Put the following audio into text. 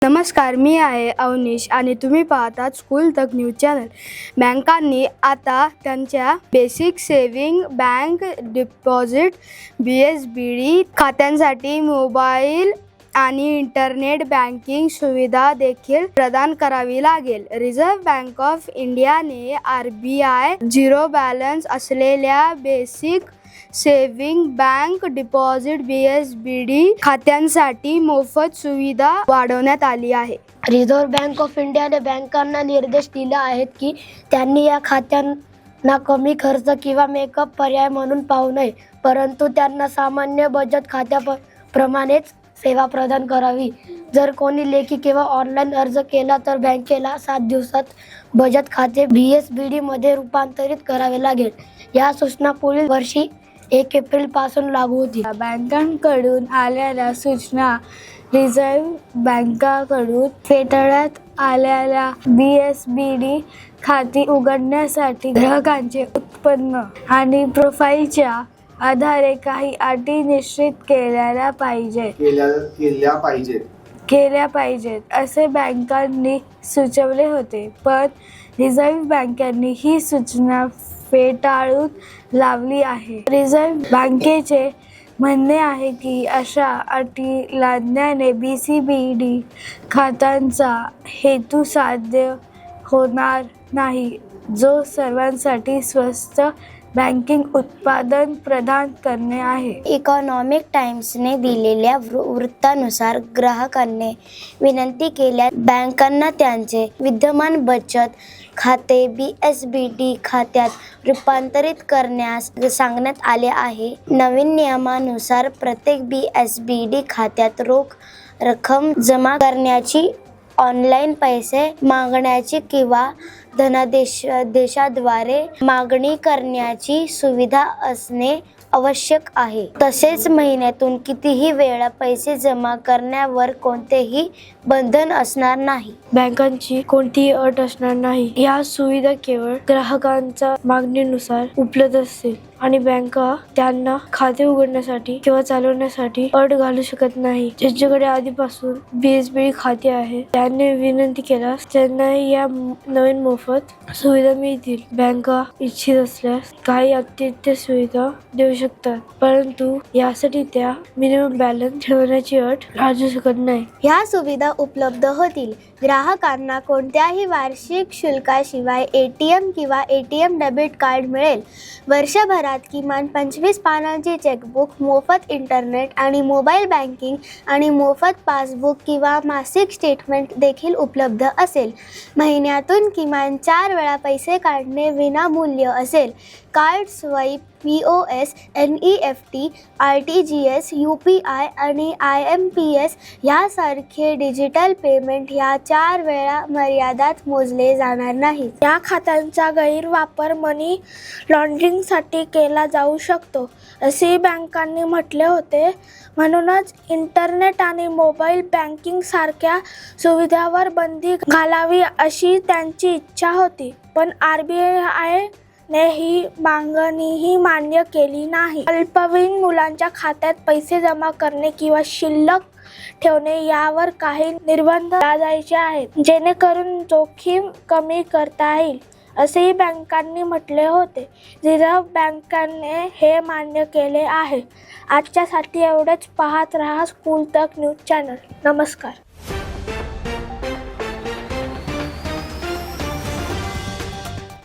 नमस्कार, मी आहे अवनीश आणि तुम्ही पाहतात स्कूल तक न्यूज चॅनल। बँकांनी आता त्यांच्या basic saving bank deposit BSBD खात्यांसाठी मोबाईल आणि इंटरनेट बँकिंग सुविधा देखील प्रदान करावी लागेल। रिझर्व्ह बँक ऑफ इंडियाने RBI झिरो बॅलन्स असलेल्या basic saving bank deposit BSBD खात्यांसाठी मोफत सुविधा वाढवण्यात आली आहे। रिझर्व्ह बँक ऑफ इंडियाने बँकांना निर्देश दिले आहेत की त्यांनी या खात्यांना कमी खर्च किंवा मेकअप पर्याय म्हणून पाहू नये, परंतु त्यांना सामान्य बचत खात्याप्रमाणेच सेवा प्रदान करावी। जर कोणी लेखी किंवा ऑनलाईन अर्ज केला तर बँकेला 7 दिवसात बचत खाते BSBD मध्ये रूपांतरित करावे लागेल। या सूचना पुढील वर्षी 1 एप्रिल पासून लागू होतील। बँकांकडून आलेल्या सूचना रिझर्व्ह बँकेकडून फेटाळण्यात आलेल्या BSBD खाती उघडण्यासाठी ग्राहकांचे उत्पन्न आणि प्रोफाइलच्या आधारे काही अटी निश्चित केल्या पाहिजेत असे बँकांनी सुचवले होते, पण रिझर्व्ह बँकेने ही सूचना फेटाळून लावली आहे। रिझर्व्ह बँकेचे म्हणणे आहे की अशा अटी लादल्याने BSBD खात्यांचा हेतू साध्य होणार नाही, जो सर्वांसाठी स्वस्त बँकिंग उत्पादन प्रदान करणे आहे। इकॉनॉमिक टाइम्सने दिलेल्या वृत्तानुसार ग्राहकांनी विनंती केल्यास बँकांना त्यांचे विद्यमान बचत खाते BSBD खात्यात रूपांतरित करण्यास सांगण्यात आले आहे। नवीन नियमानुसार प्रत्येक BSBD खात्यात रोख रक्कम जमा करण्याची, ऑनलाईन पैसे मागण्याची किंवा धनादेशाद्वारे मागणी करण्याची सुविधा असणे आवश्यक आहे। तसेच महिन्यातून कितीही वेळा पैसे जमा करण्यावर कोणतेही बंधन असणार नाही। बँकांची कोणतीही अट असणार नाही। या सुविधा केवळ ग्राहकांच्या मागणीनुसार उपलब्ध असतील आणि बँका त्यांना खाते उघडण्यासाठी किंवा चालवण्यासाठी अट घालू शकत नाही। ज्यांच्याकडे आधीपासून BSBD खाते आहे त्यांनी विनंती केल्यास त्यांनाही या नवीन मोफत सुविधा मिळतील। बँका इच्छित असल्यास काही अतिरिक्त सुविधा देऊ शकतात, परंतु यासाठी त्या मिनिमम बॅलन्स ठेवण्याची अट लादू शकत नाही। ह्या सुविधा उपलब्ध होतील। ग्राहकांना कोणत्याही वार्षिक शुल्काशिवाय ATM किंवा ATM डेबिट कार्ड मिळेल। वर्षभरात किमान 25 पानांची चेकबुक, मोफत इंटरनेट आणि मोबाईल बँकिंग आणि मोफत पासबुक किंवा मासिक स्टेटमेंट देखील उपलब्ध असेल। महिन्यातून किमान 4 वेळा पैसे काढणे विनामूल्य असेल। Card swipe, POS, NEFT, RTGS, UPI आणि IMPS यासारखे डिजिटल पेमेंट ह्या 4 वेळा मर्यादात मोजले जाणार नाही। या खात्यांचा गैरवापर मनी लॉन्ड्रिंगसाठी केला जाऊ शकतो, असे बँकांनी म्हटले होते। म्हणूनच इंटरनेट आणि मोबाईल बँकिंग सारख्या सुविधांवर बंदी घालावी अशी त्यांची इच्छा होती, पण RBI ने ही मागणीही मान्य केली नाही। अल्पवयीन मुलांच्या खात्यात पैसे जमा करणे किंवा शिल्लक ठेवणे यावर काही निर्बंध लादायचे आहेत, जेणेकरून जोखीम कमी करता येईल, असेही बँकांनी म्हटले होते। रिझर्व्ह बँकेने हे मान्य केले आहे। आजच्यासाठी एवढेच। पाहत रहा स्कूल तक न्यूज चॅनल। नमस्कार।